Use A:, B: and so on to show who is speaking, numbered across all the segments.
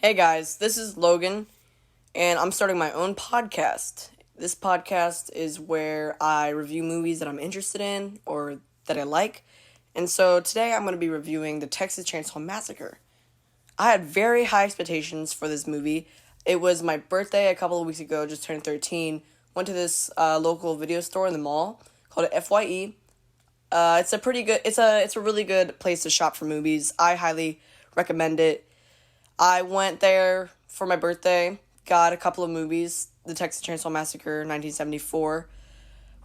A: Hey guys, this is Logan, and I'm starting my own podcast. This podcast is where I review movies that I'm interested in or that I like. And so today I'm going to be reviewing the Texas Chainsaw Massacre. I had very high expectations for this movie. It was my birthday a couple of weeks ago, just turned 13. Went to this local video store in the mall called FYE. It's a pretty good. It's a really good place to shop for movies. I highly recommend it. I went there for my birthday, got a couple of movies. The Texas Chainsaw Massacre 1974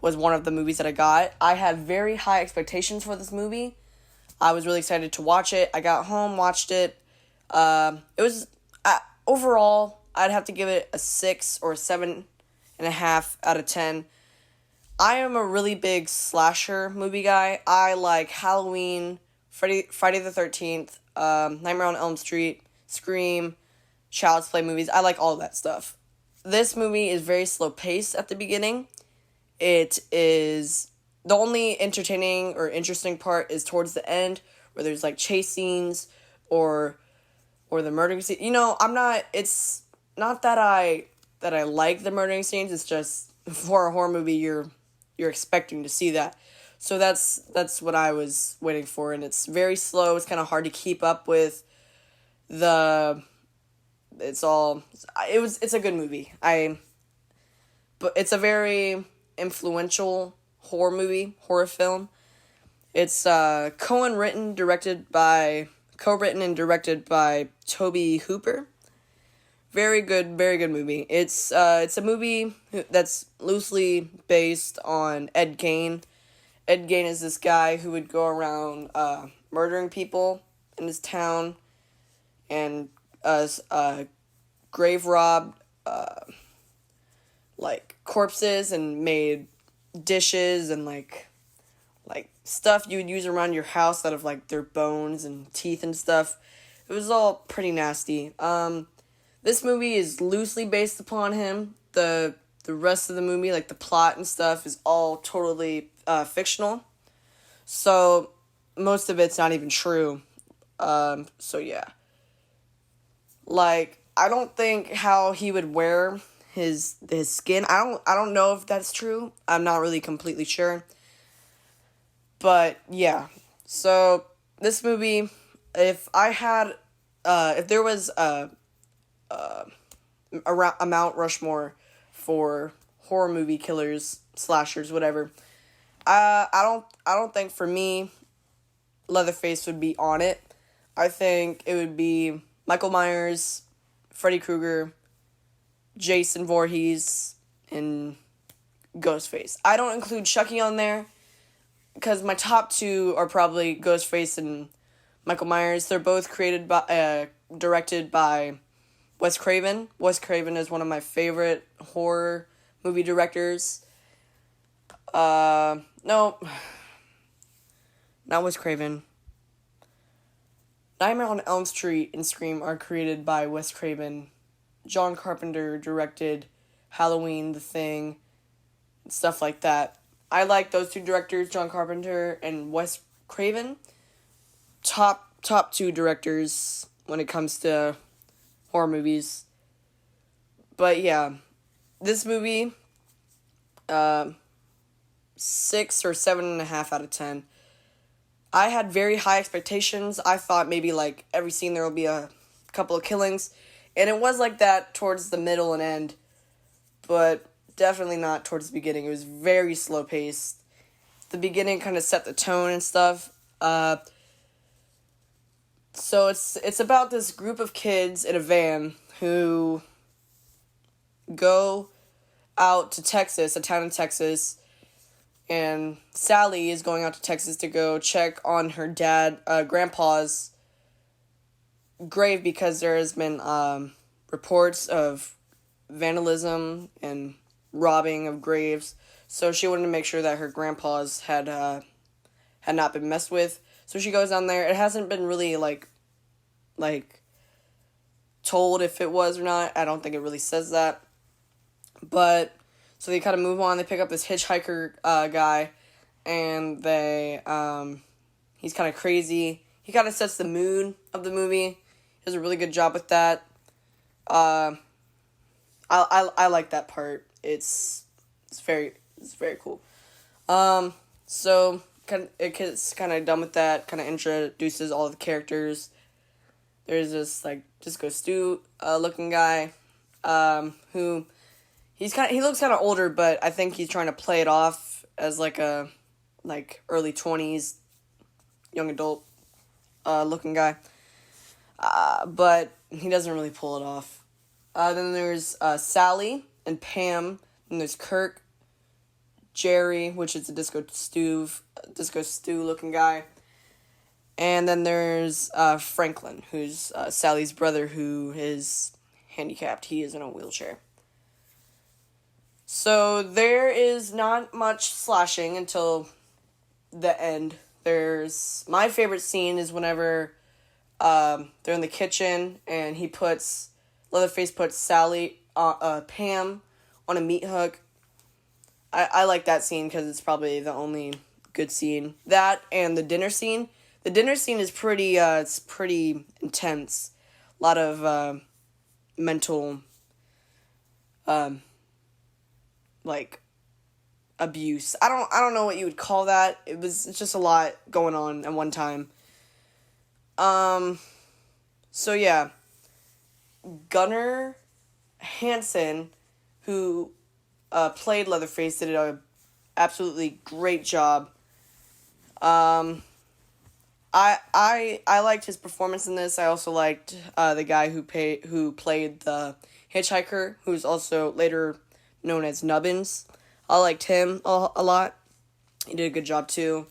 A: was one of the movies that I got. I had very high expectations for this movie. I was really excited to watch it. I got home, watched it. It was, overall, I'd have to give it a 6 or 7.5 out of 10. I am a really big slasher movie guy. I like Halloween, Friday the 13th, Nightmare on Elm Street, Scream, Child's Play movies. I like all that stuff. This movie is very slow paced at the beginning. It is the only entertaining or interesting part is towards the end where there's like chase scenes or the murdering scene. It's not that I like the murdering scenes. It's just for a horror movie you're expecting to see that. So that's what I was waiting for, and it's very slow. It's kind of hard to keep up with. It's a good movie. But it's a very influential horror film. It's co-written and directed by Tobe Hooper. Very good movie. It's a movie that's loosely based on Ed Gein. Ed Gein is this guy who would go around murdering people in his town and grave robbed like corpses and made dishes and like stuff you would use around your house out of like their bones and teeth and stuff. It was all pretty nasty. This movie is loosely based upon him. The rest of the movie, like the plot and stuff, is all totally fictional. So most of it's not even true. So yeah. Like, I don't think how he would wear his skin. I don't know if that's true. I'm not really completely sure. But yeah. So this movie, if there was a Mount Rushmore for horror movie killers, slashers, whatever, I don't think for me Leatherface would be on it. I think it would be Michael Myers, Freddy Krueger, Jason Voorhees, and Ghostface. I don't include Chucky on there because my top two are probably Ghostface and Michael Myers. They're both directed by Wes Craven. Wes Craven is one of my favorite horror movie directors. No, not Wes Craven. Nightmare on Elm Street and Scream are created by Wes Craven. John Carpenter directed Halloween, The Thing, and stuff like that. I like those two directors, John Carpenter and Wes Craven. Top two directors when it comes to horror movies. But yeah, this movie, 6 or 7.5 out of 10. I had very high expectations. I thought maybe like every scene there will be a couple of killings. And it was like that towards the middle and end. But definitely not towards the beginning. It was very slow paced. The beginning kind of set the tone and stuff. So it's about this group of kids in a van who go out to Texas, a town in Texas. And Sally is going out to Texas to go check on her grandpa's grave because there has been reports of vandalism and robbing of graves. So she wanted to make sure that her grandpa's had not been messed with. So she goes down there. It hasn't been really like told if it was or not. I don't think it really says that. But so they kind of move on. They pick up this hitchhiker guy, and he's kind of crazy. He kind of sets the mood of the movie. He does a really good job with that. Uh, I like that part. It's very cool. So it gets kind of done with that. Kind of introduces all the characters. There's this like Disco Stu looking guy, who he looks kind of older, but I think he's trying to play it off as like a early 20s young adult looking guy. But he doesn't really pull it off. Then there's Sally and Pam. And there's Kirk, Jerry, which is a Disco Stew looking guy. And then there's Franklin, who's Sally's brother, who is handicapped. He is in a wheelchair. So there is not much slashing until the end. My favorite scene is whenever they're in the kitchen and Leatherface puts Pam on a meat hook. I like that scene because it's probably the only good scene. That and the dinner scene. The dinner scene is pretty intense. A lot of mental abuse. I don't know what you would call that. It's just a lot going on at one time. So yeah. Gunnar Hansen, who played Leatherface, did an absolutely great job. I liked his performance in this. I also liked the guy who played the hitchhiker, who's also later known as Nubbins. I liked him a lot. He did a good job too.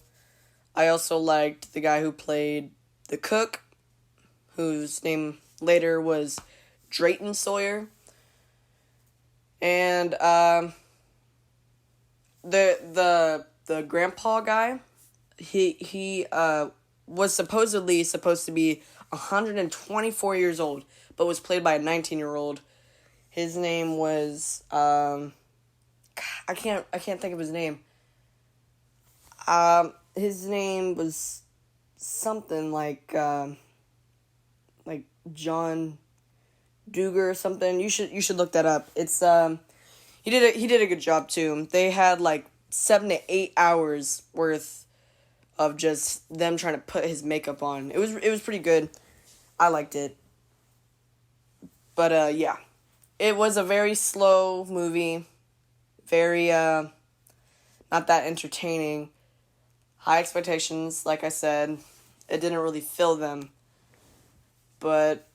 A: I also liked the guy who played the cook, whose name later was Drayton Sawyer. And the grandpa guy, he was supposed to be 124 years old, but was played by a 19-year-old. His name was I can't think of his name. His name was something like John Duger or something. You should look that up. It's he did a good job too. They had 7 to 8 hours worth of just them trying to put his makeup on. It was pretty good. I liked it. But yeah. It was a very slow movie. Very not that entertaining. High expectations, like I said. It didn't really fill them. But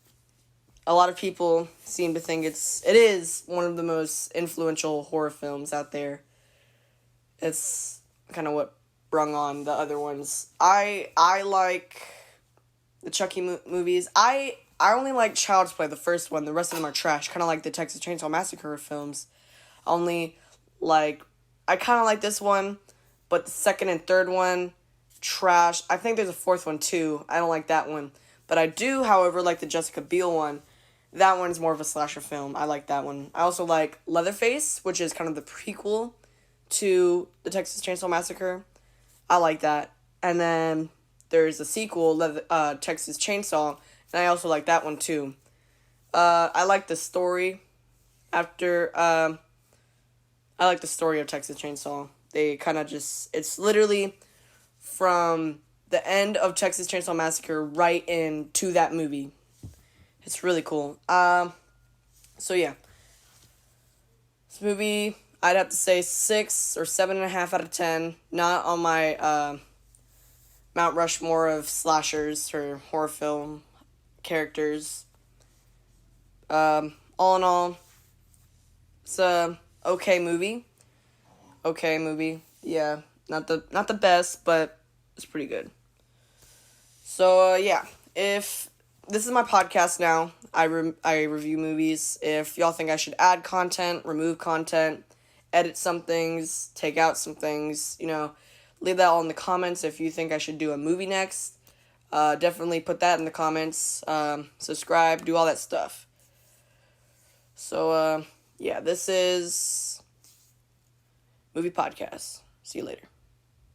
A: a lot of people seem to think it is one of the most influential horror films out there. It's kind of what brung on the other ones. I like the Chucky movies. I only like Child's Play, the first one. The rest of them are trash. Kind of like the Texas Chainsaw Massacre films. I kind of like this one, but the second and third one, trash. I think there's a fourth one too. I don't like that one. But I do, however, like the Jessica Biel one. That one's more of a slasher film. I like that one. I also like Leatherface, which is kind of the prequel to the Texas Chainsaw Massacre. I like that. And then there's a sequel, Texas Chainsaw, and I also like that one too. I like the story I like the story of Texas Chainsaw. They kind of it's literally from the end of Texas Chainsaw Massacre right into that movie. It's really cool. So yeah. This movie, I'd have to say 6 or 7.5 out of 10. Not on my Mount Rushmore of slashers or horror film characters. All in all, it's a okay movie. Okay movie. Yeah, not the best, but it's pretty good. So yeah, if this is my podcast now, I review movies. If y'all think I should add content, remove content, edit some things, take out some things, leave that all in the comments. If you think I should do a movie next, definitely put that in the comments. Subscribe, do all that stuff. So yeah, this is Movie Podcast. See you later.